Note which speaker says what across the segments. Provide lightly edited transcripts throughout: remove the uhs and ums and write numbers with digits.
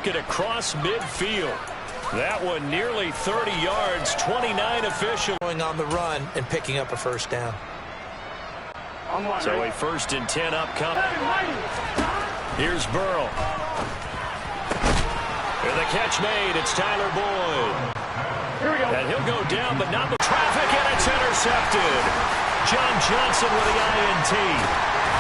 Speaker 1: it across midfield. That one nearly 30 yards, 29 official.
Speaker 2: Going on the run and picking up a first down.
Speaker 1: So a 1st and 10 upcoming. Here's Burrow. With the catch made, it's Tyler Boyd. And he'll go down, but not with traffic, and it's intercepted. John Johnson with the INT.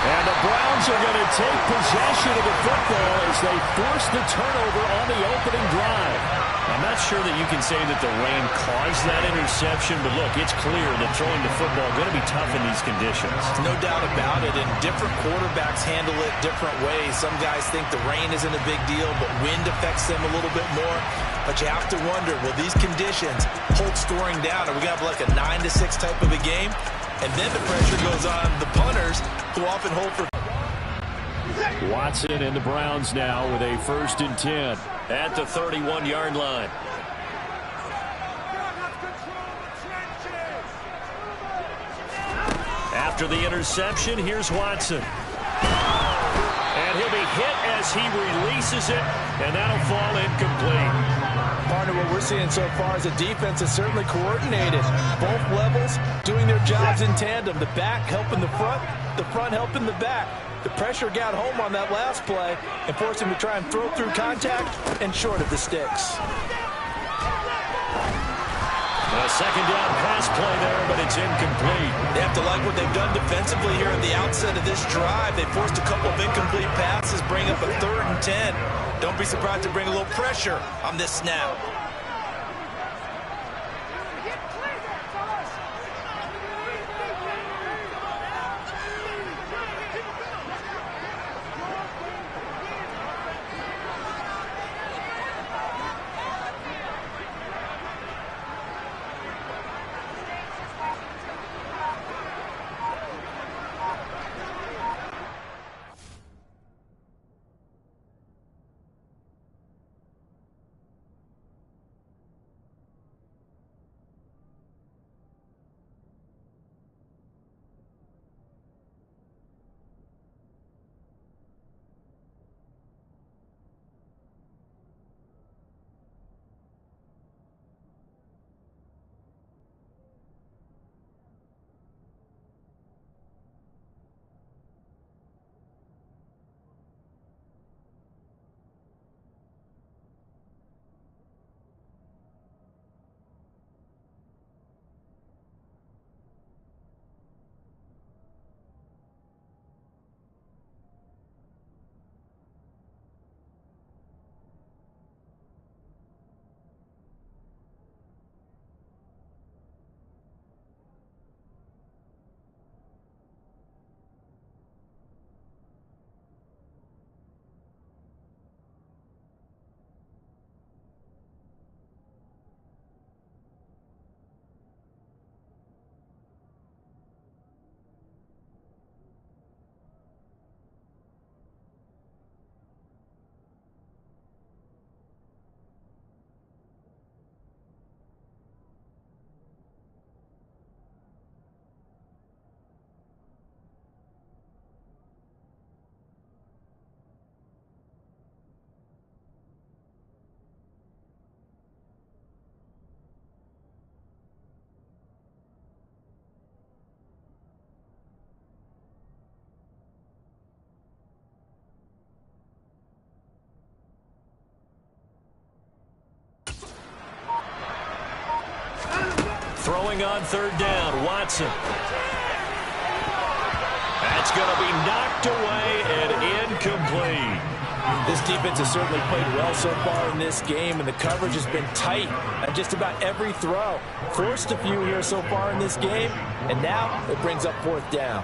Speaker 1: And the Browns are going to take possession of the football as they force the turnover on the opening drive. I'm not sure that you can say that the rain caused that interception, but look, it's clear that throwing the football is going to be tough in these conditions.
Speaker 2: No doubt about it, and different quarterbacks handle it different ways. Some guys think the rain isn't a big deal, but wind affects them a little bit more. But you have to wonder, will these conditions hold scoring down? Are we going to have like a 9-6 type of a game? And then the pressure goes on the punters, who often hold for.
Speaker 1: Watson and the Browns now with a 1st and 10 at the 31-yard line. After the interception, here's Watson. And he'll be hit as he releases it, and that'll fall incomplete.
Speaker 2: Partner, what we're seeing so far is the defense is certainly coordinated. Both levels doing their jobs in tandem. The back helping the front helping the back. The pressure got home on that last play and forced him to try and throw through contact and short of the sticks.
Speaker 1: A 2nd down pass play there, but it's incomplete.
Speaker 2: They have to like what they've done defensively here at the outset of this drive. They forced a couple of incomplete passes, bring up a 3rd and 10. Don't be surprised to bring a little pressure on this snap.
Speaker 1: Throwing on 3rd down, Watson. That's going to be knocked away and incomplete.
Speaker 2: This defense has certainly played well so far in this game, and the coverage has been tight on just about every throw. Forced a few here so far in this game, and now it brings up 4th down.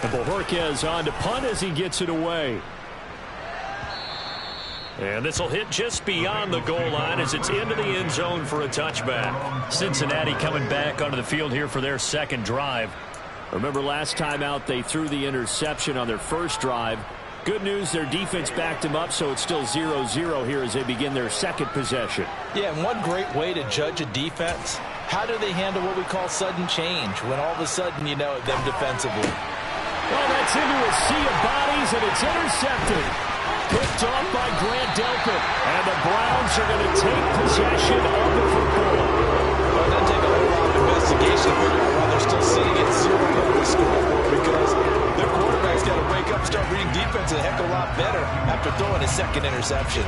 Speaker 1: And Bojorquez on to punt as he gets it away. And this will hit just beyond the goal line as it's into the end zone for a touchback. Cincinnati coming back onto the field here for their 2nd drive. Remember last time out they threw the interception on their 1st drive. Good news, their defense backed them up, so it's still 0-0 here as they begin their second possession.
Speaker 2: Yeah, and one great way to judge a defense, how do they handle what we call sudden change when all of a sudden you know them defensively?
Speaker 1: Well, that's into a sea of bodies, and it's intercepted. Picked off by Grant Delpit, and the Browns are going to take possession of the football.
Speaker 2: Well, it doesn't take a whole lot of investigation to figure out why they're still sitting at 0 on the scoreboard, because their quarterback's got to wake up and start reading defense a heck of a lot better after throwing his second interception.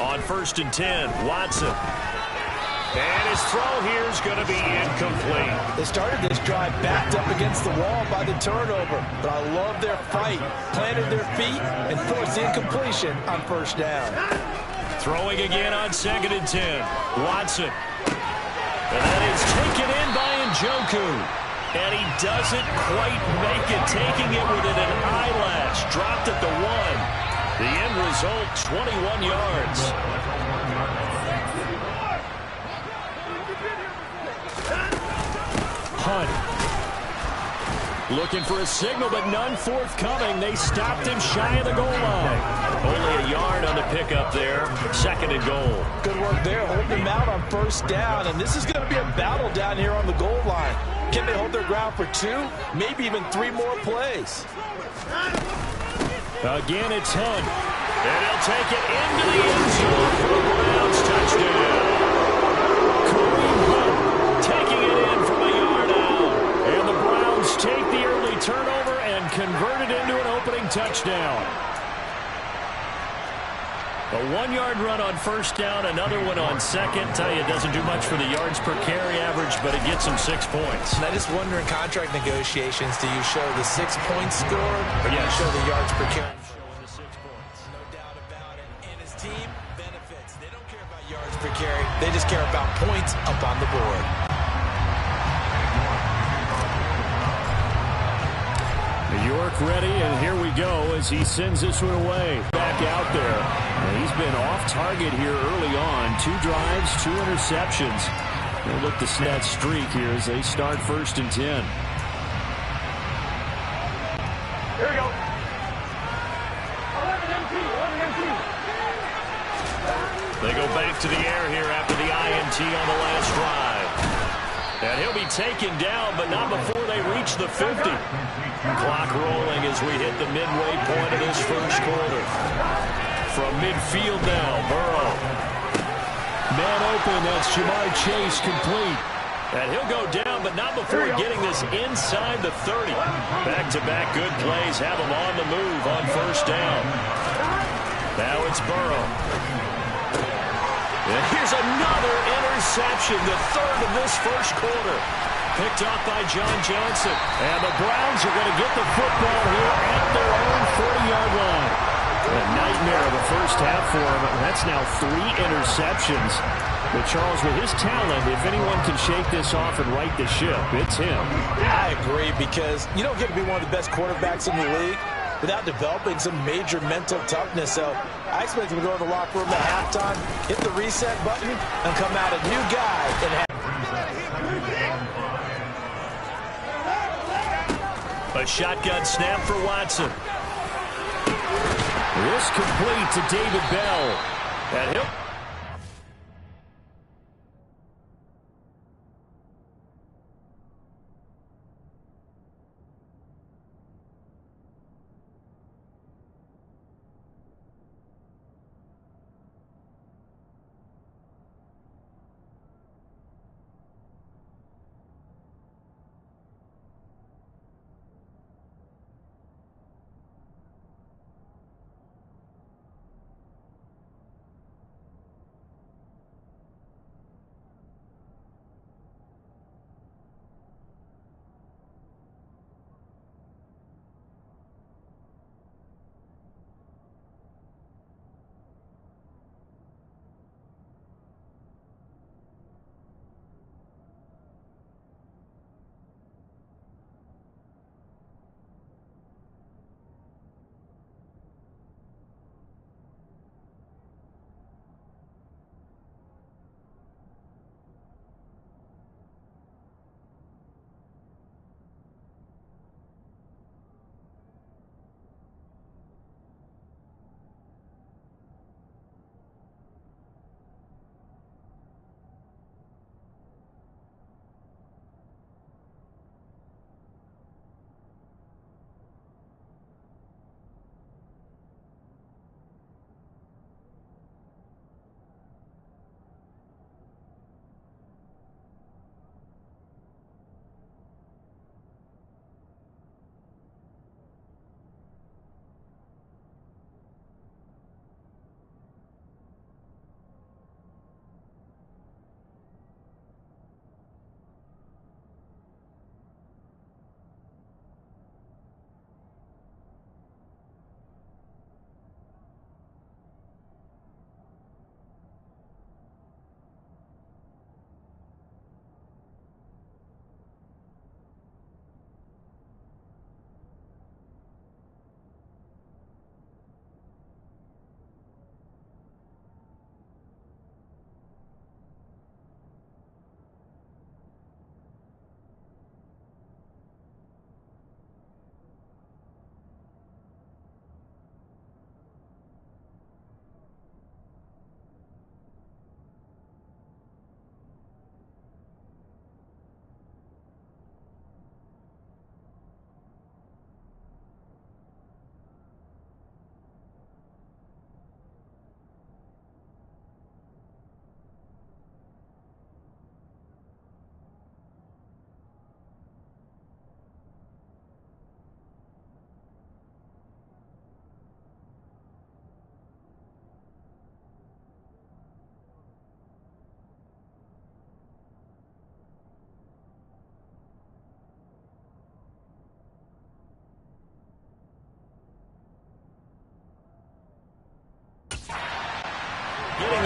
Speaker 1: On 1st and 10, Watson. And his throw here is going to be incomplete.
Speaker 2: They started this drive backed up against the wall by the turnover, but I love their fight. Planted their feet and forced incompletion on 1st down.
Speaker 1: Throwing again on 2nd and 10, Watson. And that is taken in by Njoku. And he doesn't quite make it, taking it within an eyelash. Dropped at the 1. The end result, 21 yards. Hunt. Looking for a signal, but none forthcoming. They stopped him shy of the goal line. Only a yard on the pickup there. 2nd and goal.
Speaker 2: Good work there, holding him out on 1st down. And this is going to be a battle down here on the goal line. Can they hold their ground for 2, maybe even 3 more plays?
Speaker 1: Again, it's Hunt. And he'll take it into the end zone for the Browns touchdown. Kareem Hunt taking it in from a yard out. And the Browns take the early turnover and convert it into an opening touchdown. A 1-yard run on 1st down, another one on 2nd. Tell you, it doesn't do much for the yards per carry average, but it gets them 6 points.
Speaker 2: And I just wonder in contract negotiations, do you show the 6 points scored, or do you show the yards per carry?
Speaker 1: Showing the 6 points.
Speaker 2: No doubt about it. And his team benefits. They don't care about yards per carry. They just care about points up on the board.
Speaker 1: York ready, and here we go as he sends this one away. Back out there. And he's been off target here early on. 2 drives, 2 interceptions. They'll look to see that streak here as they start 1st and 10.
Speaker 3: Here we go. 11 MT.
Speaker 1: They go back to the air here after the INT on the last drive. And he'll be taken down, but not before they reach the 50. Clock rolling as we hit the midway point of this 1st quarter. From midfield now, Burrow. Man open, that's Jamar Chase complete. And he'll go down, but not before getting this inside the 30. Back-to-back good plays have him on the move on 1st down. Now it's Burrow. And here's another interception, the 3rd of this 1st quarter. Picked off by John Johnson. And the Browns are going to get the football here at their own 40-yard line. A nightmare of the 1st half for him. That's now 3 interceptions. But Charles, with his talent, if anyone can shake this off and right the ship, it's him.
Speaker 2: I agree, because you don't get to be one of the best quarterbacks in the league without developing some major mental toughness. So I expect him to go in the locker room at halftime, hit the reset button, and come out a new guy and have
Speaker 1: a shotgun snap for Watson. This complete to David Bell. And he'll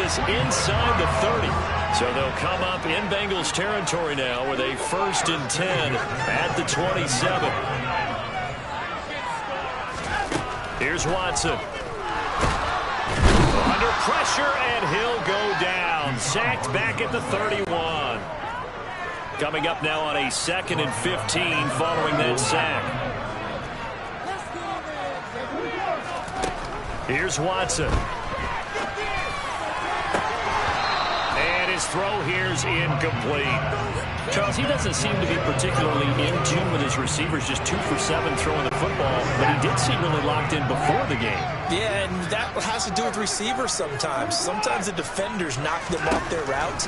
Speaker 1: this inside the 30. So they'll come up in Bengals territory now with a 1st and 10 at the 27. Here's Watson. Under pressure, and he'll go down. Sacked back at the 31. Coming up now on a 2nd and 15 following that sack. Here's Watson. And his throw here's incomplete. Charles, he doesn't seem to be particularly in tune with his receivers, just 2 for 7 throwing the football, but he did seem really locked in before the game.
Speaker 2: Yeah, and that has to do with receivers sometimes. Sometimes the defenders knock them off their routes,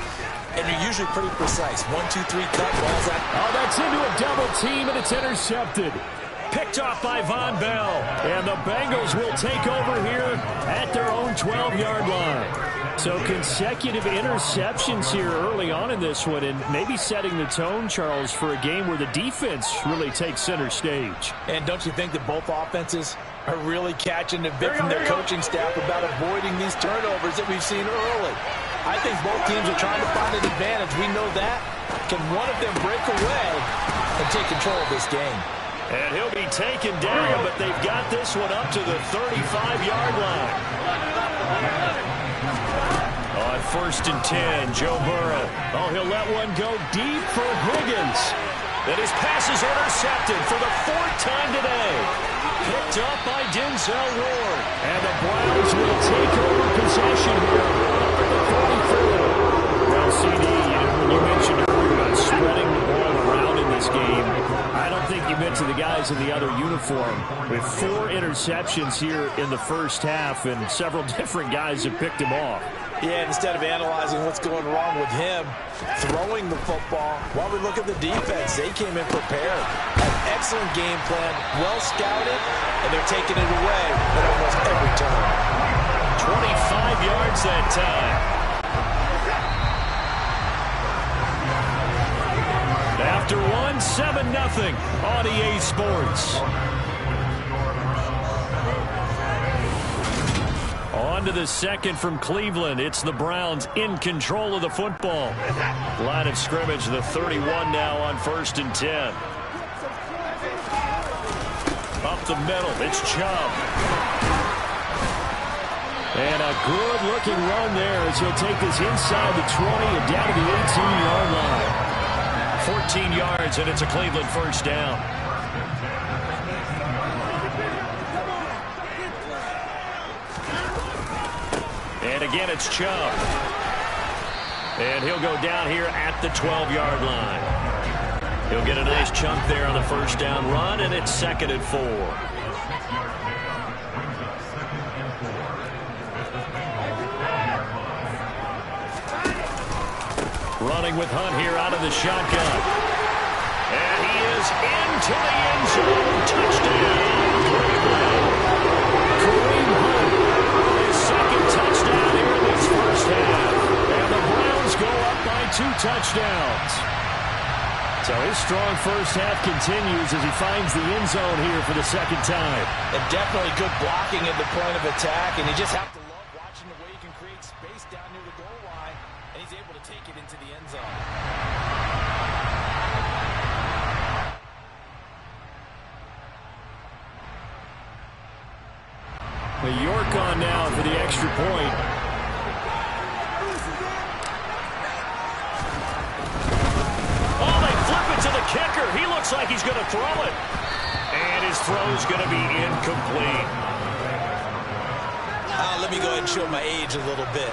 Speaker 2: and they're usually pretty precise. 1, 2, 3, cut, balls out.
Speaker 1: Oh, that's into a double team, and it's intercepted. Picked off by Von Bell. And the Bengals will take over here at their own 12-yard line. So consecutive interceptions here early on in this one, and maybe setting the tone, Charles, for a game where the defense really takes center stage.
Speaker 2: And don't you think that both offenses are really catching the bit from their coaching staff about avoiding these turnovers that we've seen early? I think both teams are trying to find an advantage. We know that. Can one of them break away and take control of this game?
Speaker 1: And he'll be taken down, but they've got this one up to the 35-yard line. On 1st and 10, Joe Burrow. Oh, he'll let one go deep for Higgins. And his pass is intercepted for the 4th time today. Picked up by Denzel Ward. And the Browns will take over possession here at the 44. Well, CD, when you mentioned earlier about spreading the ball around in this game, I don't think you meant to the guys in the other uniform. With 4 interceptions here in the first half, and several different guys have picked him off.
Speaker 2: Yeah, instead of analyzing what's going wrong with him, throwing the football, while we look at the defense, they came in prepared. An excellent game plan, well scouted, and they're taking it away at almost every turn.
Speaker 1: 25 yards that time. After 7-0 on EA Sports. On to the second from Cleveland. It's the Browns in control of the football. Line of scrimmage, the 31 now on 1st and 10. Up the middle, it's Chubb. And a good-looking run there as he'll take this inside the 20 and down to the 18-yard line. 14 yards, and it's a Cleveland 1st down. And again, it's Chubb. And he'll go down here at the 12-yard line. He'll get a nice chunk there on the 1st down run, and it's 2nd and 4. Running with Hunt here out of the shotgun. And he is into the end zone. Touchdown, Cleveland. Kareem Hunt, his 2nd touchdown here in this first half. And the Browns go up by 2 touchdowns. So his strong first half continues as he finds the end zone here for the 2nd time.
Speaker 2: And definitely good blocking at the point of attack, and you just have to love watching the way he can create space down near the goal line, and he's able to take it into the end zone.
Speaker 1: York on now for the extra point. Oh, they flip it to the kicker. He looks like he's going to throw it. And his throw's going to be incomplete.
Speaker 2: Let me go ahead and show my age a little bit.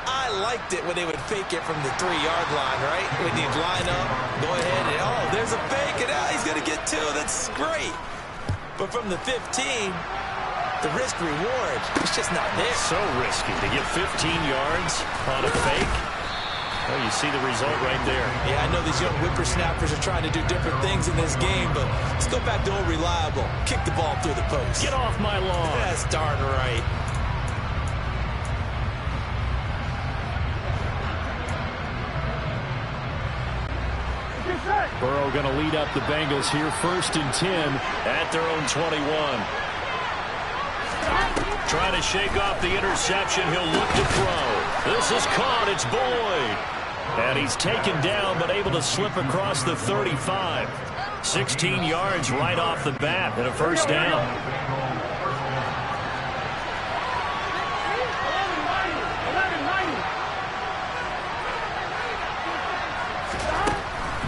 Speaker 2: I liked it when they would fake it from the 3-yard line, right? When you'd line up, go ahead, and oh, there's a fake, and now he's going to get 2. That's great. But from the 15, the risk-reward, it's just not there.
Speaker 1: So risky to get 15 yards on a fake. Well, you see the result right there.
Speaker 2: Yeah, I know these young whippersnappers are trying to do different things in this game, but let's go back to old reliable. Kick the ball through the post.
Speaker 1: Get off my lawn.
Speaker 2: That's darn right.
Speaker 1: Burrow going to lead up the Bengals here, 1st and 10 at their own 21. Trying to shake off the interception. He'll look to throw. This is caught. It's Boyd. And he's taken down, but able to slip across the 35. 16 yards right off the bat and a first down.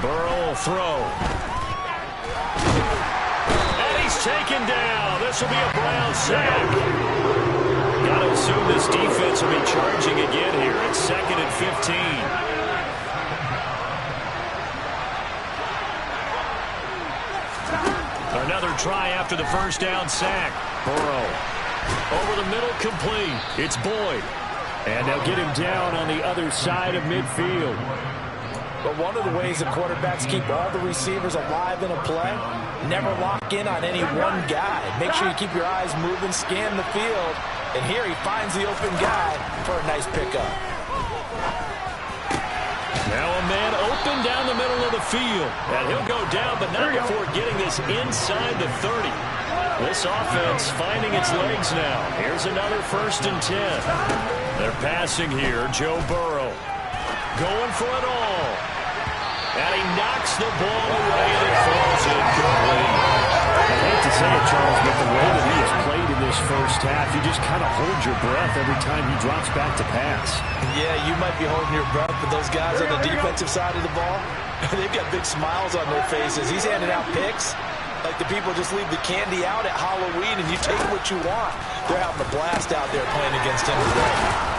Speaker 1: Burrow will throw. And he's taken down. This will be a Brown sack. Got to assume this defense will be charging again here. It's 2nd and 15. Another try after the first down sack. Burrow over the middle, complete. It's Boyd. And they'll get him down on the other side of midfield.
Speaker 2: But one of the ways the quarterbacks keep all the receivers alive in a play, never lock in on any one guy. Make sure you keep your eyes moving, scan the field. And here he finds the open guy for a nice pickup.
Speaker 1: Now a man open down the middle of the field. And he'll go down, but not before getting this inside the 30. This offense finding its legs now. Here's another 1st and 10. They're passing here. Joe Burrow going for it all. And he knocks the ball away and it falls incomplete.
Speaker 4: I hate to say it, Charles, but the way that he has played in this first half, you just kind of hold your breath every time he drops back to pass.
Speaker 2: Yeah, you might be holding your breath, but those guys on the defensive side of the ball, they've got big smiles on their faces. He's handing out picks like the people just leave the candy out at Halloween and you take what you want. They're having a blast out there playing against him today.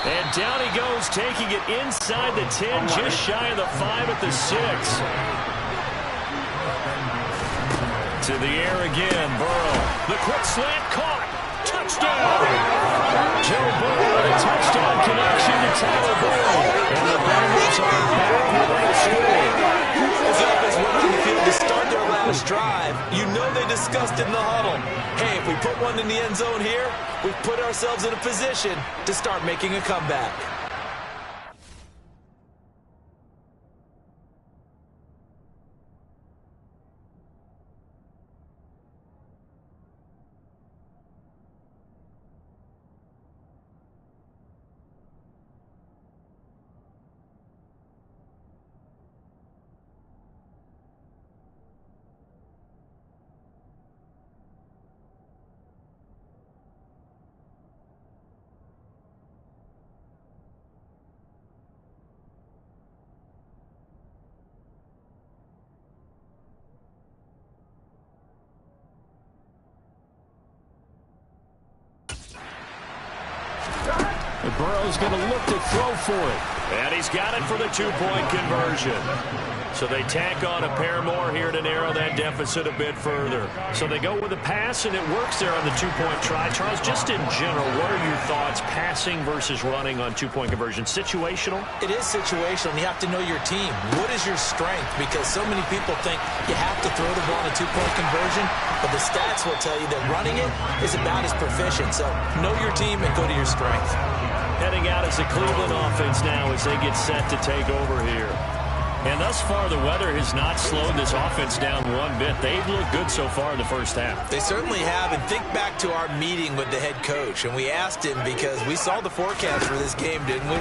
Speaker 1: And down he goes, taking it inside the 10, just shy of the 5 at the 6. To the air again, Burrow. The quick slant caught. Touchdown! Joe Burrow with a touchdown connection to Tyler Boyd. And the Bengals are back with a score.
Speaker 2: As offense went on the field to start their last drive, you know they discussed in the huddle, hey, if we put one in the end zone here, we've put ourselves in a position to start making a comeback.
Speaker 1: Burrow's going to look to throw for it. And he's got it for the 2-point conversion. So they tack on a pair more here to narrow that deficit a bit further. So they go with a pass, and it works there on the 2-point try. Charles, just in general, what are your thoughts passing versus running on 2-point conversion? Situational?
Speaker 2: It is situational. You have to know your team. What is your strength? Because so many people think you have to throw the ball on a 2-point conversion, but the stats will tell you that running it is about as proficient. So know your team and go to your strength.
Speaker 1: Heading out as the Cleveland offense now as they get set to take over here. And thus far, the weather has not slowed this offense down one bit. They've looked good so far in the first half.
Speaker 2: They certainly have. And think back to our meeting with the head coach. And we asked him because we saw the forecast for this game, didn't we?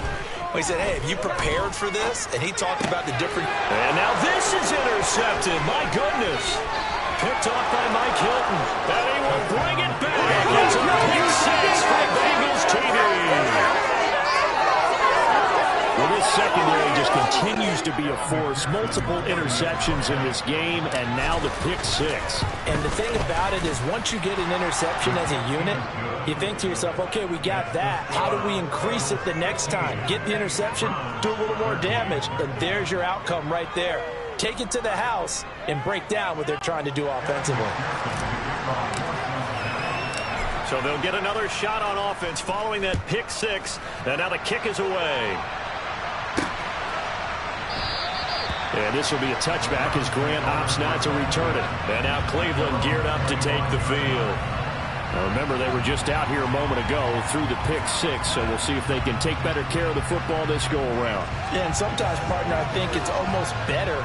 Speaker 2: We said, hey, have you prepared for this? And he talked about the different...
Speaker 1: And now this is intercepted. My goodness. Picked off by Mike Hilton. And he will bring it back. It's a pick six for the Bengals TV.
Speaker 4: Well, this secondary just continues to be a force. Multiple interceptions in this game, and now the pick six.
Speaker 2: And the thing about it is once you get an interception as a unit, you think to yourself, okay, we got that. How do we increase it the next time? Get the interception, do a little more damage, and there's your outcome right there. Take it to the house and break down what they're trying to do offensively.
Speaker 1: So they'll get another shot on offense following that pick six. And now the kick is away. And this will be a touchback as Grant opts not to return it. And now Cleveland geared up to take the field. Now remember, they were just out here a moment ago through the pick six, so we'll see if they can take better care of the football this go-around.
Speaker 2: Yeah, and sometimes, partner, I think it's almost better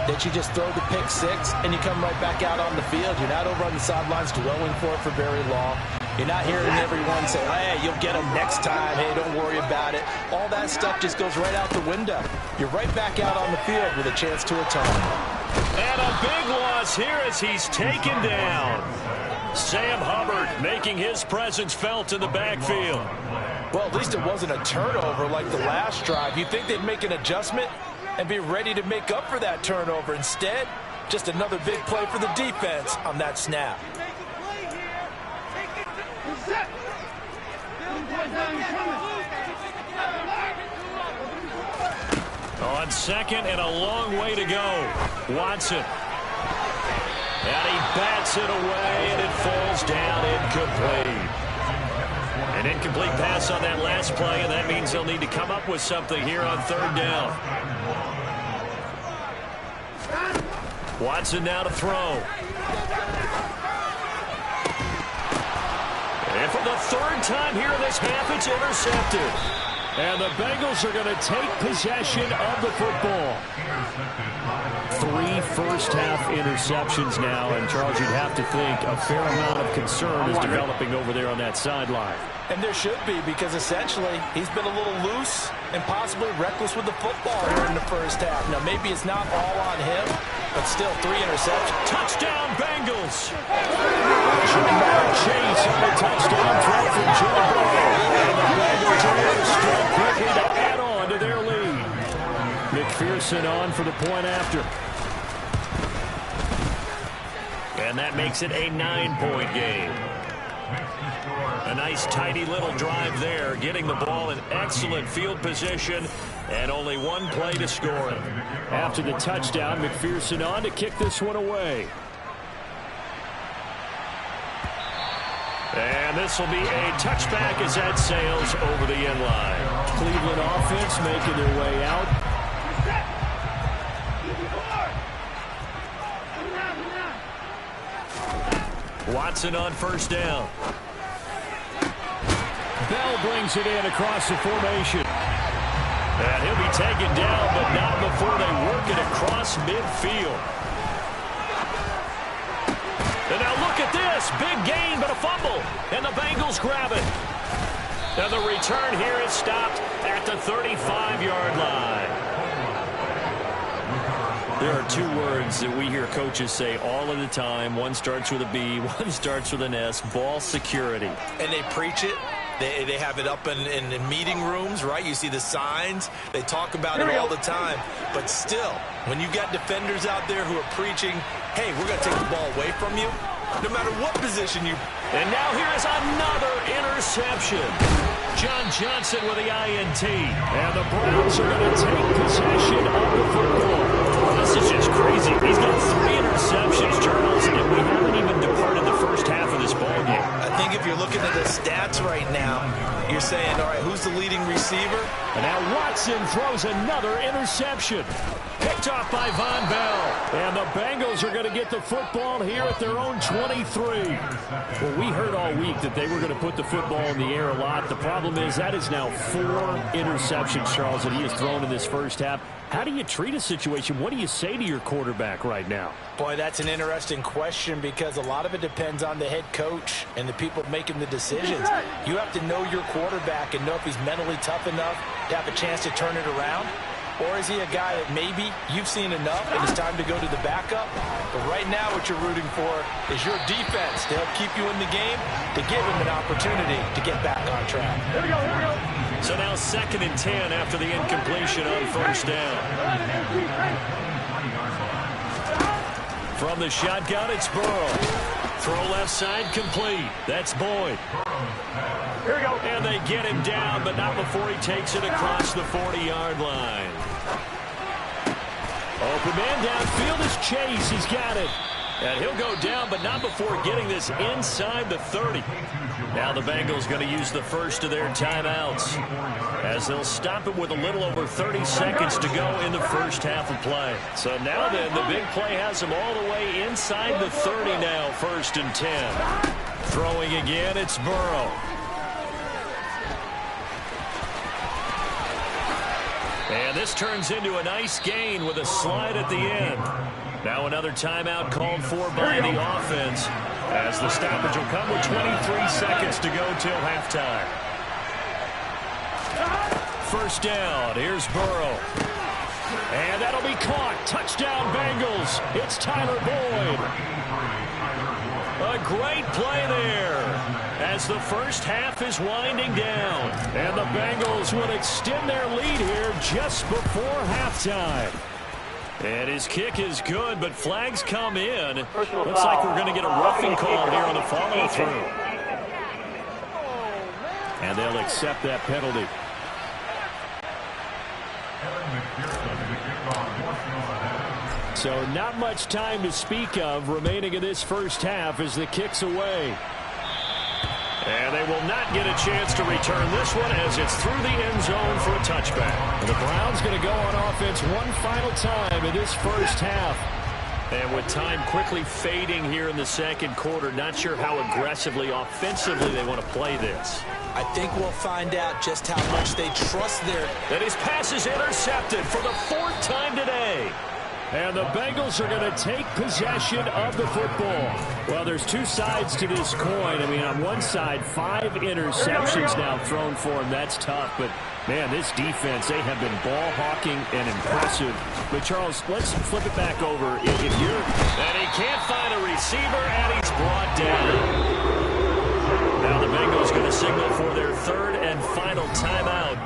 Speaker 2: that you just throw the pick six and you come right back out on the field. You're not over on the sidelines dwelling for it for very long. You're not hearing everyone say, hey, you'll get them next time. Hey, don't worry about it. All that stuff just goes right out the window. You're right back out on the field with a chance to atone.
Speaker 1: And a big loss here as he's taken down. Sam Hubbard making his presence felt in the backfield.
Speaker 2: Well, at least it wasn't a turnover like the last drive. You'd think they'd make an adjustment and be ready to make up for that turnover. Instead, just another big play for the defense on that snap.
Speaker 1: On second and a long way to go. Watson. And he bats it away, and it falls down incomplete. An incomplete pass on that last play, and that means they'll need to come up with something here on third down. Watson now to throw. And for the third time here in this half, it's intercepted. And the Bengals are going to take possession of the football. 3 first-half interceptions now, and Charles, you'd have to think a fair amount of concern is developing over there on that sideline.
Speaker 2: And there should be, because essentially he's been a little loose and possibly reckless with the football here in the first half. Now, maybe it's not all on him, but still 3 interceptions.
Speaker 1: Touchdown, Bengals! Chase on the touchdown throw from Joe Burrow. And the Bengals are able to strike quickly to add on to their lead. McPherson on for the point after. And that makes it a 9-point game. A nice, tidy little drive there, getting the ball in excellent field position, and only 1 play to score it. After the touchdown, McPherson on to kick this one away. And this will be a touchback as that sails over the end line. Cleveland offense making their way out. Watson on first down. Bell brings it in across the formation. And he'll be taken down, but not before they work it across midfield. And now look at this. Big gain, but a fumble. And the Bengals grab it. And the return here is stopped at the 35-yard line. There are 2 words that we hear coaches say all of the time. One starts with a B, one starts with an S. Ball security.
Speaker 2: And they preach it. They have it up in meeting rooms, right? You see the signs. They talk about it all the time. But still, when you've got defenders out there who are preaching, hey, we're going to take the ball away from you, no matter what position you...
Speaker 1: And now here is another interception. John Johnson with the INT. And the Browns are going to take possession of the football. This is just crazy. He's got 3 interceptions, Charles, and we haven't even departed the first half of this ballgame.
Speaker 2: I think if you're looking at the stats right now, you're saying, all right, who's the leading receiver?
Speaker 1: And now Watson throws another interception. Picked off by Von Bell. And the Bengals are going to get the football here at their own 23. Well, we heard all week that they were going to put the football in the air a lot. The problem is that is now 4 interceptions, Charles, that he has thrown in this first half. How do you treat a situation? What do you say to your quarterback right now?
Speaker 2: Boy, that's an interesting question because a lot of it depends on the head coach and the people making the decisions. You have to know your quarterback and know if he's mentally tough enough to have a chance to turn it around. Or is he a guy that maybe you've seen enough and it's time to go to the backup? But right now what you're rooting for is your defense to help keep you in the game, to give him an opportunity to get back on track.
Speaker 3: Here we go, here we go.
Speaker 1: So now 2nd and 10 after the incompletion on first down. From the shotgun, it's Burrow. Throw left side complete. That's Boyd.
Speaker 3: Here we go.
Speaker 1: And they get him down, but not before he takes it across the 40-yard line. Open man downfield is Chase. He's got it. And he'll go down, but not before getting this inside the 30. Now the Bengals going to use the first of their timeouts as they'll stop it with a little over 30 seconds to go in the first half of play. So now then, the big play has them all the way inside the 30 now, 1st and 10. Throwing again, it's Burrow. And this turns into a nice gain with a slide at the end. Now another timeout called for by the offense. As the stoppage will come with 23 seconds to go till halftime. First down. Here's Burrow. And that'll be caught. Touchdown Bengals. It's Tyler Boyd. A great play there as the first half is winding down. And the Bengals will extend their lead here just before halftime. And his kick is good, but flags come in. Looks like we're going to get a roughing call here on the follow-through. And they'll accept that penalty. So not much time to speak of remaining in this first half as the kick's away. And they will not get a chance to return this one as it's through the end zone for a touchback. The Browns going to go on offense one final time in this first half. And with time quickly fading here in the second quarter, not sure how aggressively, offensively they want to play this.
Speaker 2: I think we'll find out just how much they trust their...
Speaker 1: And his pass is intercepted for the fourth time today. And the Bengals are going to take possession of the football. Well, there's two sides to this coin. I mean, on one side, 5 interceptions now thrown for him. That's tough. But, man, this defense, they have been ball hawking and impressive. But, Charles, let's flip it back over. If you're... And he can't find a receiver, and he's brought down. Now the Bengals going to signal for their third and final timeout.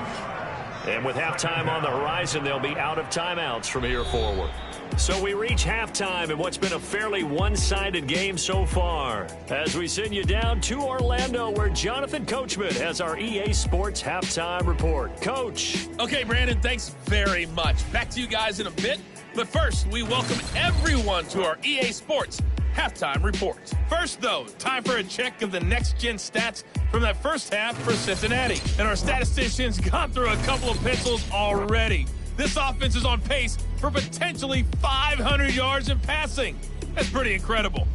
Speaker 1: And with halftime on the horizon, they'll be out of timeouts from here forward. So we reach halftime in what's been a fairly one-sided game so far. As we send you down to Orlando, where Jonathan Coachman has our EA Sports Halftime Report. Coach.
Speaker 5: Okay, Brandon, thanks very much. Back to you guys in a bit. But first, we welcome everyone to our EA Sports Halftime Report. First, though, time for a check of the next-gen stats from that first half for Cincinnati. And our statisticians gone through a couple of pencils already. This offense is on pace for potentially 500 yards in passing. That's pretty incredible.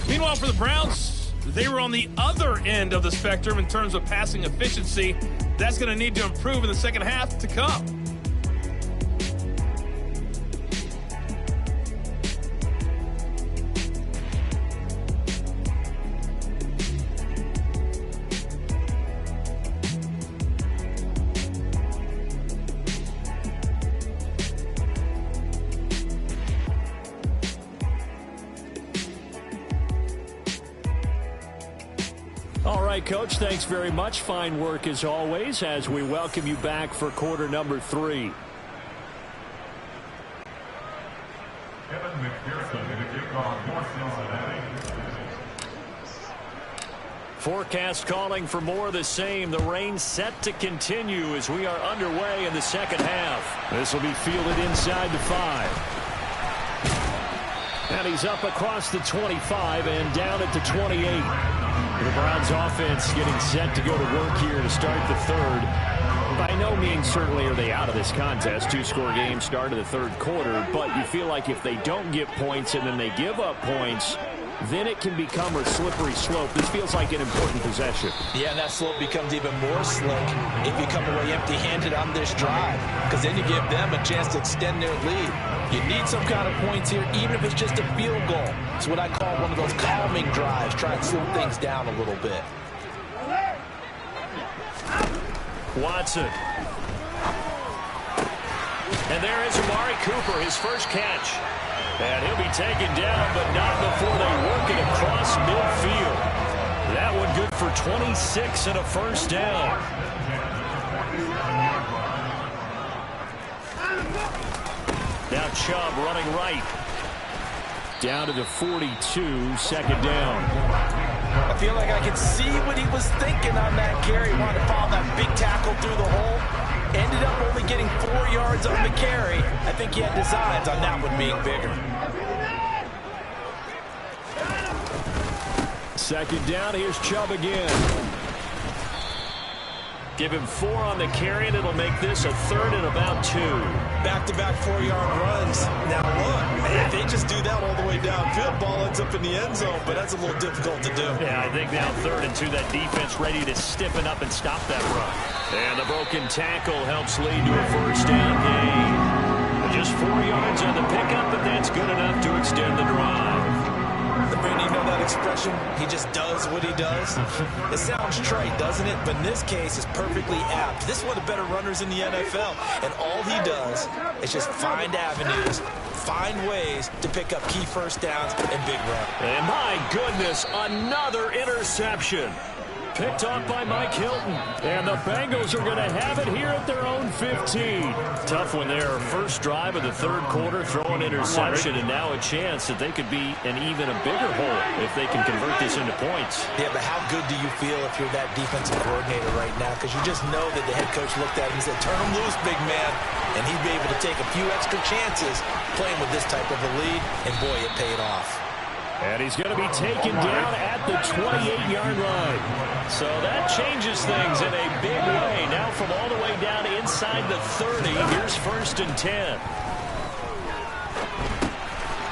Speaker 5: Meanwhile, for the Browns, they were on the other end of the spectrum in terms of passing efficiency. That's going to need to improve in the second half to come.
Speaker 1: All right, Coach, thanks very much. Fine work as always as we welcome you back for quarter number 3. Forecast calling for more of the same. The rain set to continue as we are underway in the second half. This will be fielded inside the 5. And he's up across the 25 and down at the 28. The Browns offense getting set to go to work here to start the third. By no means certainly are they out of this contest. 2-score game start of the third quarter, but you feel like if they don't get points and then they give up points, then it can become a slippery slope. This feels like an important possession.
Speaker 2: Yeah, and that slope becomes even more slick if you come away empty-handed on this drive, because then you give them a chance to extend their lead. You need some kind of points here, even if it's just a field goal. It's what I call one of those calming drives. Try and slow things down a little bit.
Speaker 1: Watson. And there is Amari Cooper, his first catch. And he'll be taken down, but not before they work it across midfield. That one good for 26 and a first down. Now Chubb running right. Down to the 42, second down.
Speaker 2: I feel like I can see what he was thinking on that carry. Wanted to follow that big tackle through the hole. Ended up only getting 4 yards on the carry. I think he had designs on that one being bigger.
Speaker 1: Second down, here's Chubb again. Give him 4 on the carry, and it'll make this a third and about 2.
Speaker 2: Back-to-back 4-yard runs. Now look, man, they just do that all the way downfield. Ball ends up in the end zone, but that's a little difficult to do.
Speaker 1: Yeah, I think now 3rd and 2, that defense ready to stiffen up and stop that run. And the broken tackle helps lead to a first down gain. Just 4 yards on the pickup, and that's good enough to extend the drive.
Speaker 2: You know that expression? He just does what he does. It sounds trite, doesn't it? But in this case, it's perfectly apt. This is one of the better runners in the NFL, and all he does is just find avenues, find ways to pick up key first downs and big runs.
Speaker 1: And my goodness, another interception. Picked off by Mike Hilton. And the Bengals are going to have it here at their own 15. Tough one there. First drive of the third quarter, throw an interception, and now a chance that they could be an even a bigger hole if they can convert this into points.
Speaker 2: Yeah, but how good do you feel if you're that defensive coordinator right now? Because you just know that the head coach looked at him and said, turn him loose, big man. And he'd be able to take a few extra chances playing with this type of a lead, and boy, it paid off.
Speaker 1: And he's going to be taken down at the 28-yard line. So that changes things in a big way. Now from all the way down inside the 30, here's 1st and 10.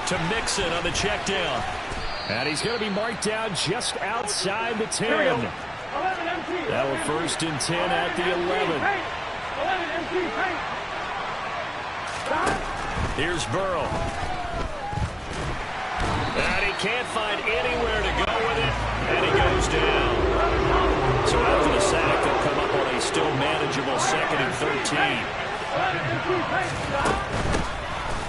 Speaker 1: To Mixon on the check down. And he's going to be marked down just outside the 10. Now we're 1st and 10 at the 11. Here's Burrow. And he can't find anywhere to go with it, and he goes down. So after the sack, they'll come up on a still manageable 2nd and 13.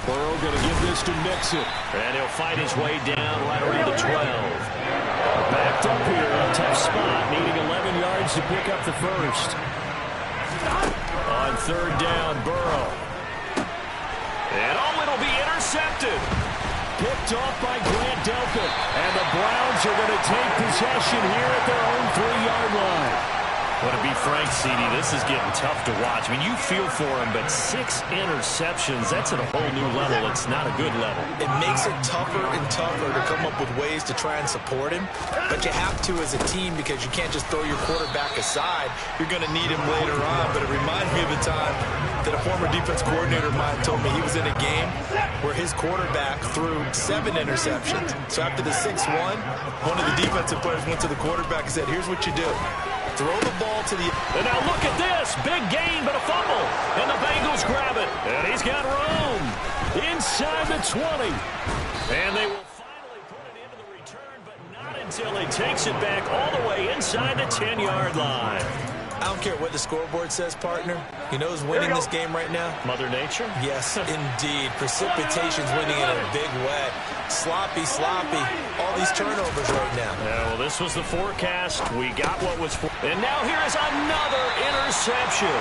Speaker 1: Burrow going to give this to Mixon. And he'll fight his way down right around the 12. Backed up here, a tough spot, needing 11 yards to pick up the first. On 3rd down, Burrow. And it'll be intercepted. Picked off by Grant Delpit. And the Browns are going to take possession here at their own 3-yard line. Well, to be frank, CD, this is getting tough to watch. I mean, you feel for him, but 6 interceptions, that's at a whole new level. It's not a good level.
Speaker 2: It makes it tougher and tougher to come up with ways to try and support him. But you have to as a team because you can't just throw your quarterback aside. You're going to need him later on. But it reminds me of a time that a former defense coordinator of mine told me he was in a game where his quarterback threw 7 interceptions. So after the 6-1, one of the defensive players went to the quarterback and said, here's what you do. Throw the ball to the...
Speaker 1: And now look at this. Big gain, but a fumble. And the Bengals grab it. And he's got room inside the 20. And they will finally put it into the return, but not until he takes it back all the way inside the 10-yard line.
Speaker 2: I don't care what the scoreboard says, partner. You know who's winning this game right now?
Speaker 1: Mother Nature?
Speaker 2: Yes, indeed. Precipitation's winning in a big way. Sloppy. All these turnovers right now.
Speaker 1: Yeah, well, this was the forecast. We got what was for. And now here is another interception.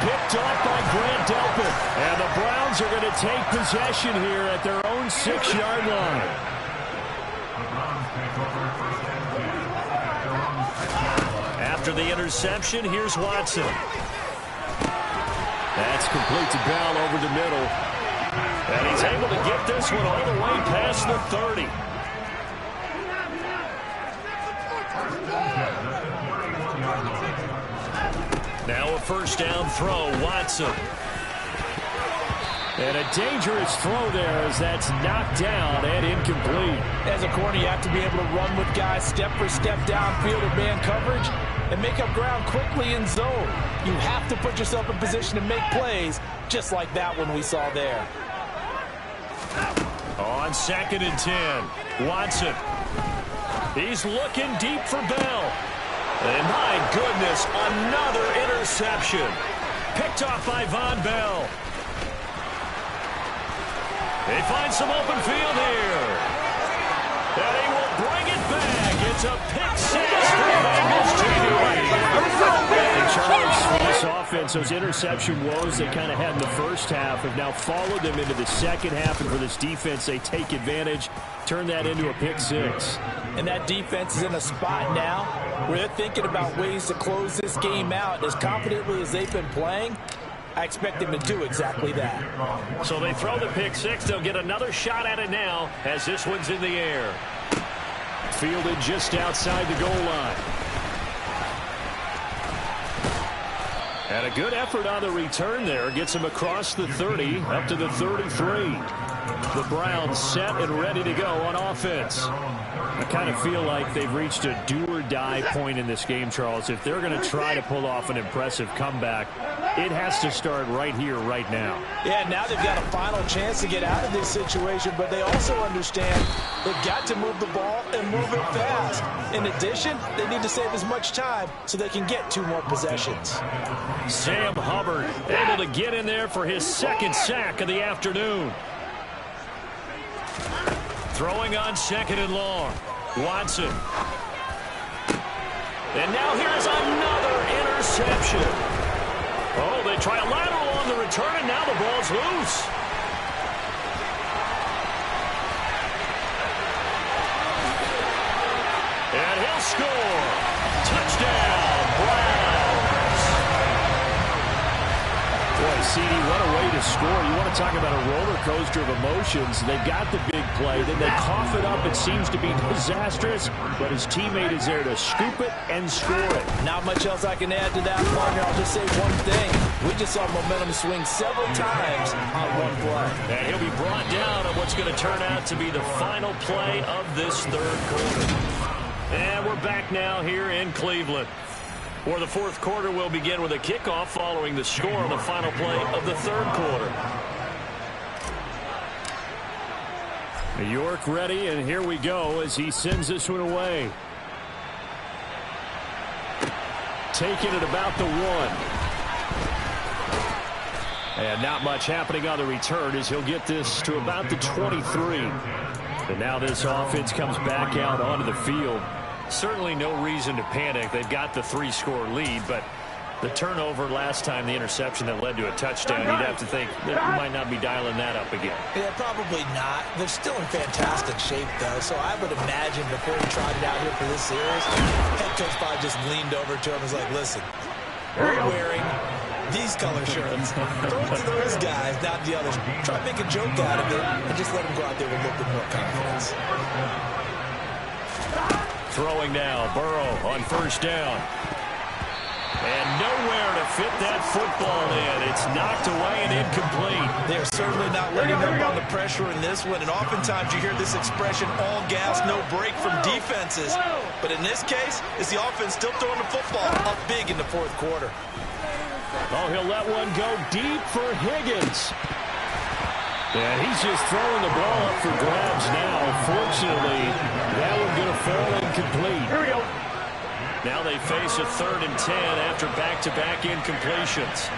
Speaker 1: Picked off by Grant Delpit. And the Browns are going to take possession here at their own 6-yard line. After the interception, here's Watson. That's complete to Bell over the middle. And he's able to get this one all the way past the 30. Now a 1st down throw, Watson. And a dangerous throw there as that's knocked down and incomplete.
Speaker 2: As a corner, you have to be able to run with guys step for step downfield or man coverage and make up ground quickly in zone. You have to put yourself in position to make plays just like that one we saw there.
Speaker 1: On 2nd and 10, Watson. He's looking deep for Bell. And my goodness, another interception. Picked off by Von Bell. They find some open field here. And he will bring it back. It's a pick 6 for the Bengals. And Charles, for this offense, those interception woes they kind of had in the first half have now followed them into the second half. And for this defense, they take advantage, turn that into a pick 6.
Speaker 2: And that defense is in a spot now where they're thinking about ways to close this game out. As confidently as they've been playing, I expect them to do exactly that.
Speaker 1: So they throw the pick 6. They'll get another shot at it now as this one's in the air. Fielded just outside the goal line. And a good effort on the return there. Gets him across the 30 up to the 33. The Browns set and ready to go on offense. I kind of feel like they've reached a do-or-die point in this game, Charles. If they're going to try to pull off an impressive comeback,
Speaker 4: it has to start right here, right now.
Speaker 2: Yeah, now they've got a final chance to get out of this situation, but they also understand they've got to move the ball and move it fast. In addition, they need to save as much time so they can get 2 more possessions.
Speaker 1: Sam Hubbard able to get in there for his 2nd sack of the afternoon. Throwing on 2nd and long. Watson. And now here's another interception. Oh, they try a lateral on the return, and now the ball's loose. And he'll score. Touchdown, Browns.
Speaker 4: Boy, CD, what a way to score. You want to talk about a roller coaster of emotions. They've got the big play, then they cough it up. It seems to be disastrous, but his teammate is there to scoop it and score it.
Speaker 2: Not much else I can add to that, partner. I'll just say one thing. We just saw momentum swing several times on one play.
Speaker 1: And he'll be brought down on what's going to turn out to be the final play of this 3rd quarter. And we're back now here in Cleveland, where the 4th quarter will begin with a kickoff following the score on the final play of the 3rd quarter.
Speaker 4: New York ready, and here we go as he sends this one away. Taking it about the 1. And not much happening on the return as he'll get this to about the 23. And now this offense comes back out onto the field.
Speaker 1: Certainly no reason to panic. They've got the 3-score lead, but the turnover last time, the interception that led to a touchdown, you'd have to think that you might not be dialing that up again.
Speaker 2: Yeah, probably not. They're still in fantastic shape, though, so I would imagine before he trotted out here for this series, head coach probably just leaned over to him and was like, listen, we're wearing these color shirts. Throw it to those guys, not the others. Try to make a joke out of it and just let them go out there with a little bit more confidence.
Speaker 1: Throwing now, Burrow on 1st down. And nowhere to fit that football in. It's knocked away and incomplete.
Speaker 2: They are certainly not letting up on the pressure in this one. And oftentimes you hear this expression, all gas, no break from defenses. But in this case, it's the offense still throwing the football up big in the 4th quarter.
Speaker 4: Oh, he'll let one go deep for Higgins. And he's just throwing the ball up for grabs now. Fortunately, that one going to fall incomplete.
Speaker 3: Here we go.
Speaker 1: Now they face a 3rd and 10 after back-to-back incompletions.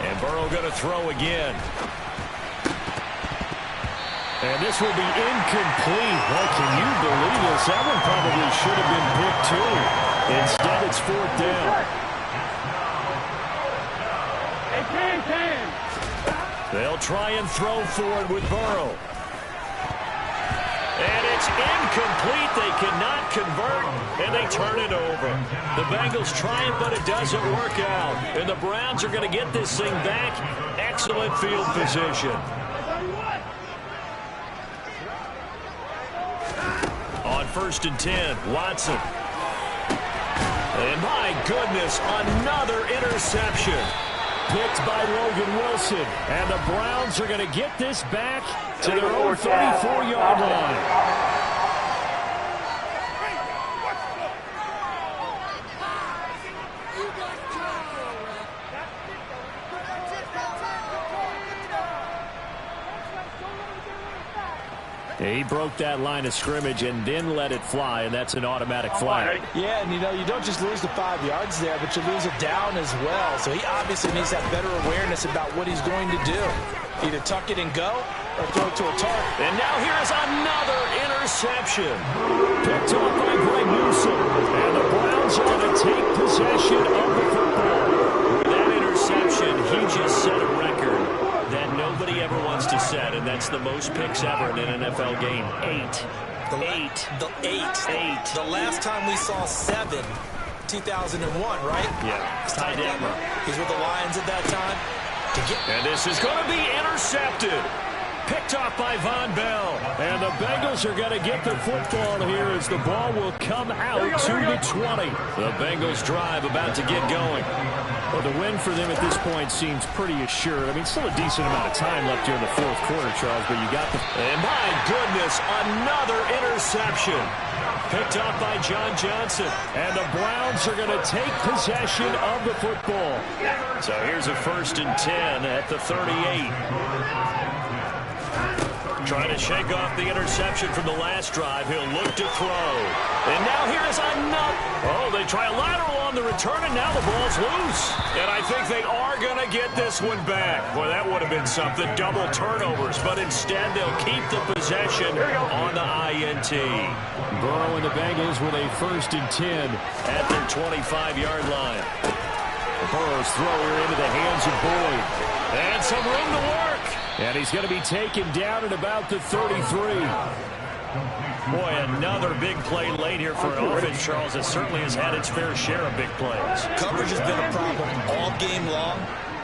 Speaker 1: And Burrow going to throw again.
Speaker 4: And this will be incomplete. Well, can you believe this? That one probably should have been picked too. Instead, it's 4th down.
Speaker 1: They'll try and throw for it with Burrow. And it's incomplete. They cannot convert, and they turn it over. The Bengals try it, but it doesn't work out. And the Browns are going to get this thing back. Excellent field position. On 1st and 10, Watson. And my goodness, another interception.
Speaker 4: Picked by Logan Wilson. And the Browns are going to get this back to their own 34-yard line. He broke that line of scrimmage and then let it fly, and that's an automatic flag.
Speaker 2: Yeah, and you don't just lose the 5 yards there, but you lose it down as well. So he obviously needs to have better awareness about what he's going to do. Either tuck it and go or throw it to a target.
Speaker 1: And now here is another interception. Picked off by Greg Newsom. And the Browns are going to take possession of the football. With that interception, he just set a record that nobody ever wants to set, and that's the most picks ever in an NFL game. 8.
Speaker 2: The last time we saw 7, 2001, right?
Speaker 1: Yeah.
Speaker 2: Ty Detmer. He's with the Lions at that time.
Speaker 1: And this is going to be intercepted. Picked off by Von Bell.
Speaker 4: And the Bengals are going to get the football here as the ball will come out to the 20.
Speaker 1: The Bengals drive about to get going.
Speaker 4: Well, the win for them at this point seems pretty assured. I mean, still a decent amount of time left here in the fourth quarter, Charles, but you got the...
Speaker 1: And my goodness, another interception. Picked up by John Johnson.
Speaker 4: And the Browns are going to take possession of the football.
Speaker 1: So here's a 1st and 10 at the 38. Trying to shake off the interception from the last drive. He'll look to throw. And now here is another. Oh, they try a lateral on the return, and now the ball's loose. And I think they are going to get this one back. Well, that would have been something. Double turnovers. But instead, they'll keep the possession on the INT.
Speaker 4: Burrow and the Bengals with a 1st and 10
Speaker 1: at their 25-yard line.
Speaker 4: Burrow's throw here into the hands of Boyd.
Speaker 1: And some room to work.
Speaker 4: And he's going to be taken down at about the 33.
Speaker 1: Boy, another big play late here for an offense, Charles, that certainly has had its fair share of big plays.
Speaker 2: Coverage has been a problem all game long,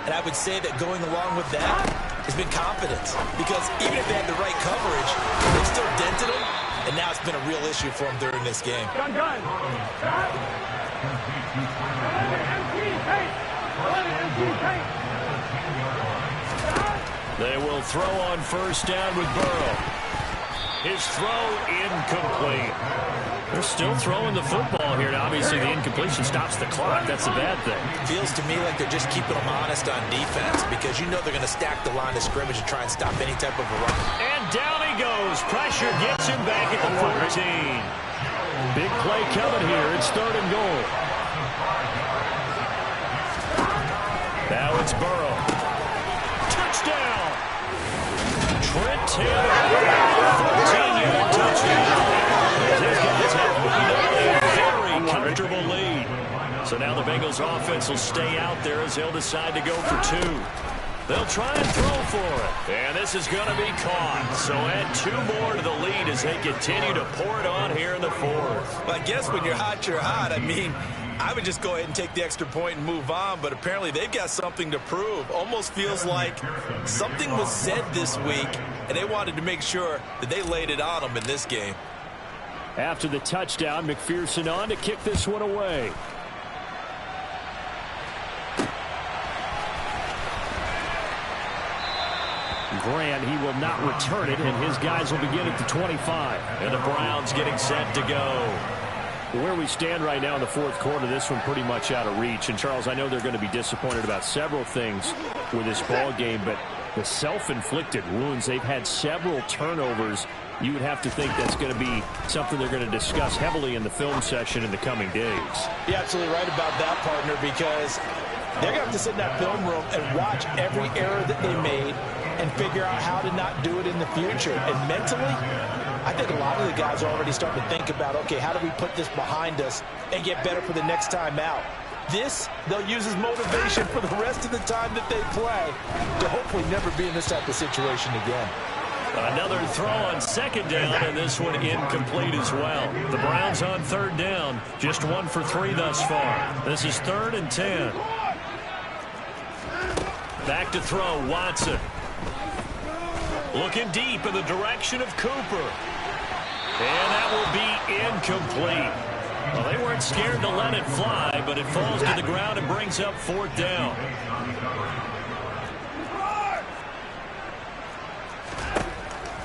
Speaker 2: and I would say that going along with that has been confidence. Because even if they had the right coverage, they still dented them, and now it's been a real issue for them during this game.
Speaker 3: Gun.
Speaker 1: They will throw on 1st down with Burrow. His throw incomplete.
Speaker 4: They're still throwing the football here. Now, obviously, the incompletion stops the clock. That's a bad thing.
Speaker 2: Feels to me like they're just keeping them honest on defense because you know they're going to stack the line of scrimmage and try and stop any type of a run.
Speaker 1: And down he goes. Pressure gets him back at the 14.
Speaker 4: Big play coming here. It's 3rd and goal.
Speaker 1: Now it's Burrow. Touchdown. Trent Taylor. 14-yard touchdown. These guys have a very comfortable lead. So now the Bengals offense will stay out there as they'll decide to go for 2. They'll try and throw for it. And this is going to be caught. So add 2 more to the lead as they continue to pour it on here in the 4th.
Speaker 2: Well, I guess when you're hot, you're hot. I mean, I would just go ahead and take the extra point and move on, but apparently they've got something to prove. Almost feels like something was said this week, and they wanted to make sure that they laid it on them in this game.
Speaker 4: After the touchdown, McPherson on to kick this one away. Grant, he will not return it, and his guys will begin at the 25.
Speaker 1: And the Browns getting set to go.
Speaker 4: Where we stand right now in the 4th quarter, this one pretty much out of reach. And, Charles, I know they're going to be disappointed about several things with this ball game, but the self-inflicted wounds, they've had several turnovers. You would have to think that's going to be something they're going to discuss heavily in the film session in the coming days.
Speaker 2: You're absolutely right about that, partner, because they're going to have to sit in that film room and watch every error that they made and figure out how to not do it in the future. And mentally, I think a lot of the guys are already starting to think about, okay, how do we put this behind us and get better for the next time out? This, they'll use as motivation for the rest of the time that they play to hopefully never be in this type of situation again.
Speaker 1: Another throw on 2nd down, and this one incomplete as well. The Browns on 3rd down, just 1 for 3 thus far. This is 3rd and 10. Back to throw, Watson. Looking deep in the direction of Cooper. And that will be incomplete. Well, they weren't scared to let it fly, but it falls to the ground and brings up 4th down.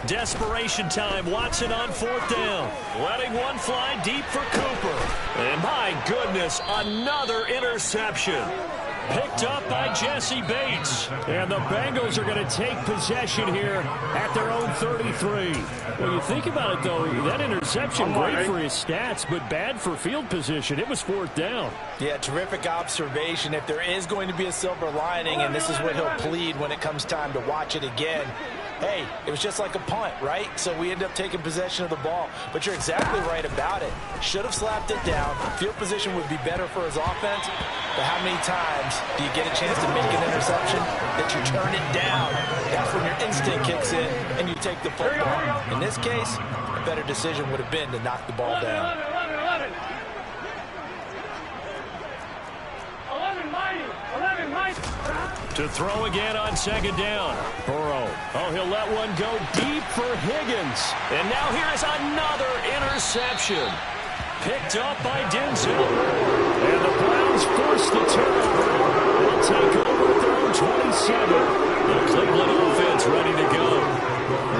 Speaker 1: Desperation time. Watson on 4th down. Letting one fly deep for Cooper. And my goodness, another interception. Picked up by Jesse Bates.
Speaker 4: And the Bengals are going to take possession here at their own 33. Well, you think about it, though, that interception, great for his stats, but bad for field position. It was 4th down.
Speaker 2: Yeah, terrific observation. If there is going to be a silver lining, and this is what he'll plead when it comes time to watch it again, hey, it was just like a punt, right? So we end up taking possession of the ball. But you're exactly right about it. Should have slapped it down. Field position would be better for his offense. But how many times do you get a chance to make an interception that you turn it down? That's when your instinct kicks in and you take the football. In this case, a better decision would have been to knock the ball down.
Speaker 3: 11, Mighty.
Speaker 1: To throw again on second down.
Speaker 4: Burrow. Oh, he'll let one go deep for Higgins.
Speaker 1: And now here is another interception. Picked up by Denzel.
Speaker 4: And the Browns force the turnover. They'll take over at their own 27.
Speaker 1: The Cleveland offense ready to go.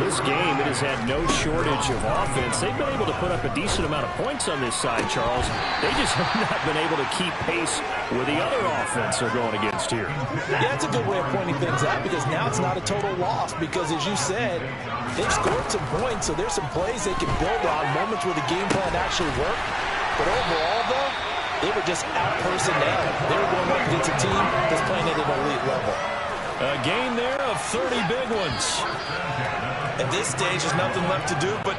Speaker 4: This game, it has had no shortage of offense. They've been able to put up a decent amount of points on this side, Charles. They just have not been able to keep pace with the other offense they're going against here.
Speaker 2: Yeah, that's a good way of pointing things out because now it's not a total loss because, as you said, they've scored some points, so there's some plays they can build on, moments where the game plan actually worked. But overall, though, they were just out-personnel. They were going up against a team that's playing at an elite level.
Speaker 1: A game there of 30 big ones.
Speaker 2: At this stage, there's nothing left to do but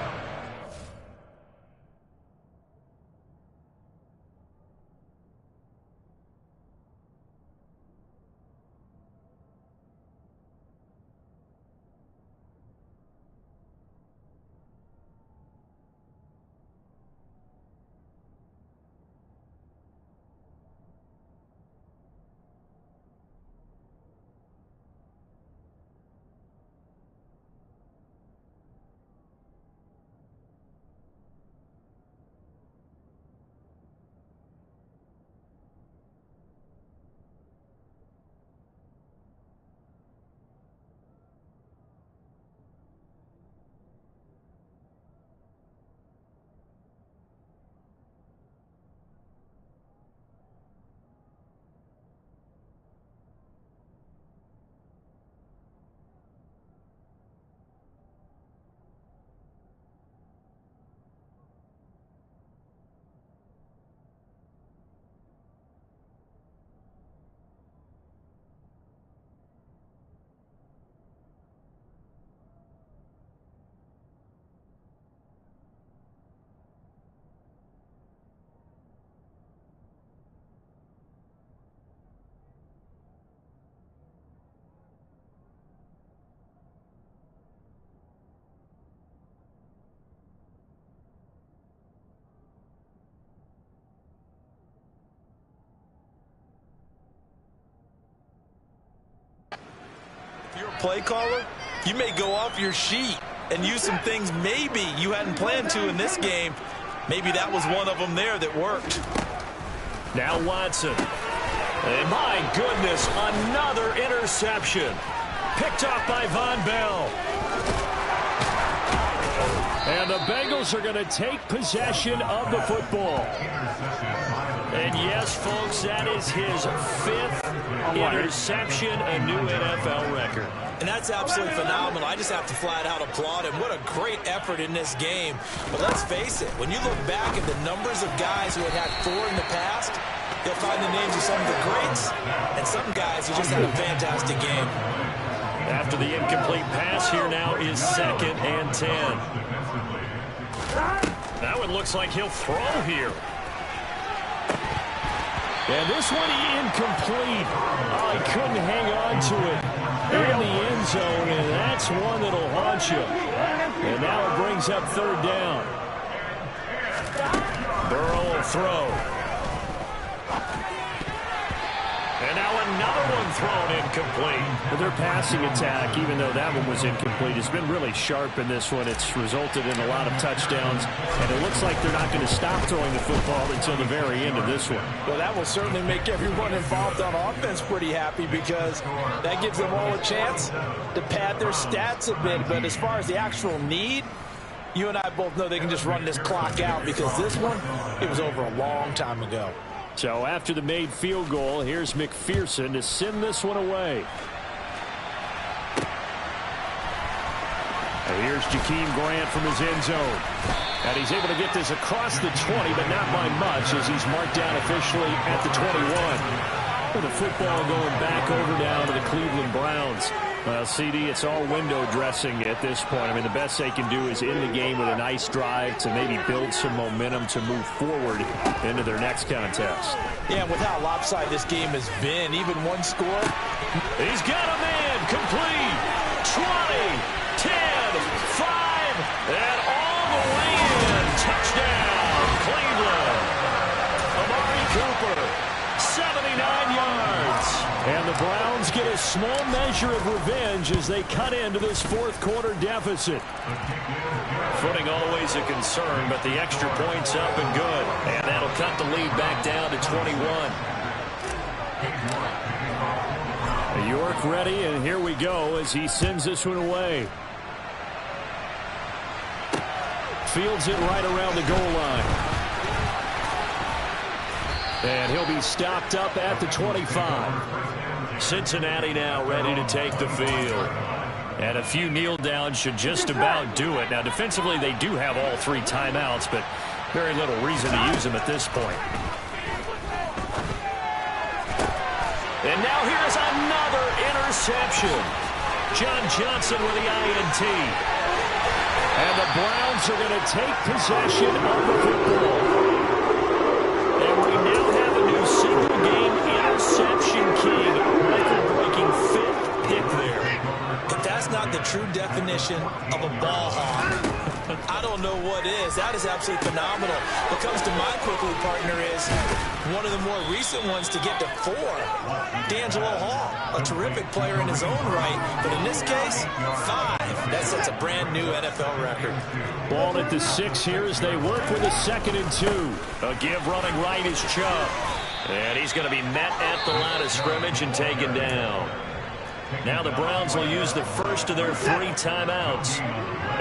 Speaker 2: if you're a play caller, you may go off your sheet and use some things maybe you hadn't planned to in this game. Maybe that was one of them there that worked.
Speaker 1: Now Watson. And my goodness, another interception. Picked off by Von Bell.
Speaker 4: And the Bengals are going to take possession of the football.
Speaker 1: And yes, folks, that is his 5th interception, a new NFL record.
Speaker 2: And that's absolutely phenomenal. I just have to flat out applaud him. What a great effort in this game. But let's face it, when you look back at the numbers of guys who had had 4 in the past, you'll find the names of some of the greats and some guys who just had a fantastic game.
Speaker 1: After the incomplete pass, here now is 2nd and 10. That one looks like he'll throw here.
Speaker 4: And this one incomplete. Oh, he couldn't hang on to it in the end zone, and that's one that'll haunt you. And now it brings up 3rd down.
Speaker 1: Burrow will throw. And now another one thrown incomplete.
Speaker 4: But their passing attack, even though that one was incomplete, has been really sharp in this one. It's resulted in a lot of touchdowns, and it looks like they're not going to stop throwing the football until the very end of this one.
Speaker 2: Well, that will certainly make everyone involved on offense pretty happy because that gives them all a chance to pad their stats a bit. But as far as the actual need, you and I both know they can just run this clock out because this one, it was over a long time ago.
Speaker 4: So after the made field goal, here's McPherson to send this one away. And here's Jakeem Grant from his end zone. And he's able to get this across the 20, but not by much as he's marked down officially at the 21. With the football going back over down to the Cleveland Browns. Well, CD, it's all window dressing at this point. I mean, the best they can do is end the game with a nice drive to maybe build some momentum to move forward into their next contest.
Speaker 2: Yeah, with how lopsided this game has been, even one score.
Speaker 1: He's got a man, complete, 20, 10, 5, and all the way in. Touchdown, Cleveland. Amari Cooper, 79 yards.
Speaker 4: And the Browns get a small measure of revenge as they cut into this fourth quarter deficit.
Speaker 1: Footing always a concern, but the extra point's up and good. And that'll cut the lead back down to 21.
Speaker 4: York ready, and here we go as he sends this one away. Fields it right around the goal line. And he'll be stopped up at the 25.
Speaker 1: Cincinnati now ready to take the field. And a few kneel downs should just about do it. Now, defensively, they do have all 3 timeouts, but very little reason to use them at this point. And now here's another interception. John Johnson with the INT.
Speaker 4: And the Browns are going to take possession of the football.
Speaker 1: And we now have a new single-game interception king. Record-breaking 5th pick there.
Speaker 2: If that's not the true definition of a ball hawk, I don't know what is. That is absolutely phenomenal. What comes to my quickly partner is one of the more recent ones to get to 4. D'Angelo Hall, a terrific player in his own right, but in this case, 5. That sets a brand new NFL record.
Speaker 4: Ball at the 6 here as they work with a 2nd and 2.
Speaker 1: A give running right is Chubb. And he's going to be met at the line of scrimmage and taken down. Now the Browns will use the first of their 3 timeouts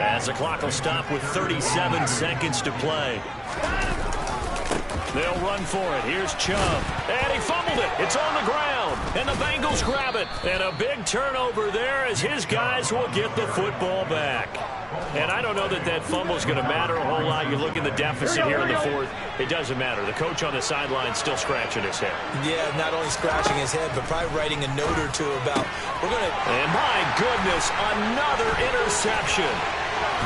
Speaker 1: as the clock will stop with 37 seconds to play. They'll run for it. Here's Chubb. And he fumbled it. It's on the ground. And the Bengals grab it. And a big turnover there as his guys will get the football back. And I don't know that that fumble is going to matter a whole lot. You look at the deficit here in the 4th. It doesn't matter. The coach on the sideline still scratching his head.
Speaker 2: Yeah, not only scratching his head, but probably writing a note or two about, we're going to...
Speaker 1: And my goodness, another interception.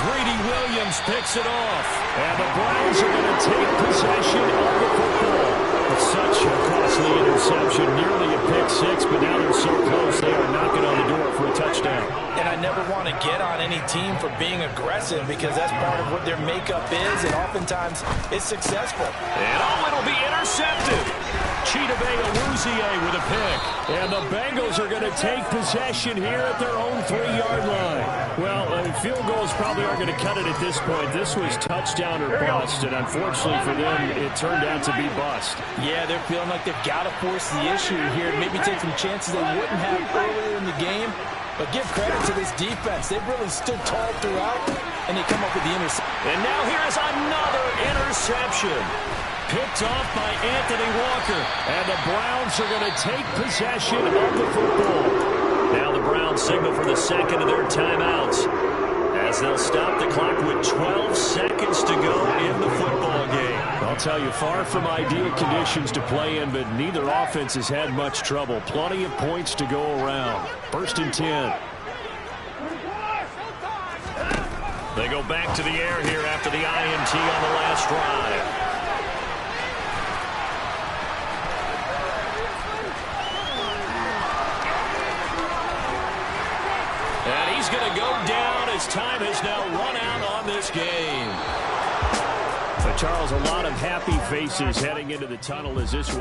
Speaker 1: Greedy Williams picks it off.
Speaker 4: And the Browns are going to take possession of the football. It's such a costly interception. Nearly a pick 6, but now they're so close they are knocking on the door for a touchdown.
Speaker 2: And I never want to get on any team for being aggressive because that's part of what their makeup is, and oftentimes it's successful.
Speaker 1: And it'll be intercepted. Chidobe Awuzie with a pick.
Speaker 4: And the Bengals are going to take possession here at their own 3-yard line. Well, field goals probably aren't going to cut it at this point. This was touchdown or bust, and unfortunately for them, it turned out to be bust.
Speaker 2: Yeah, they're feeling like they've got to force the issue here, maybe take some chances they wouldn't have earlier in the game. But give credit to this defense. They've really stood tall throughout, and they come up with the interception.
Speaker 1: And now here's another interception. Picked off by Anthony Walker.
Speaker 4: And the Browns are going to take possession of the football.
Speaker 1: Now the Browns signal for the 2nd of their timeouts as they'll stop the clock with 12 seconds to go in the football game.
Speaker 4: I'll tell you, far from ideal conditions to play in, but neither offense has had much trouble. Plenty of points to go around. 1st and 10.
Speaker 1: They go back to the air here after the INT on the last drive. And he's going to go down as time has now run out on this game.
Speaker 4: But Charles, a lot of happy faces heading into the tunnel as this one.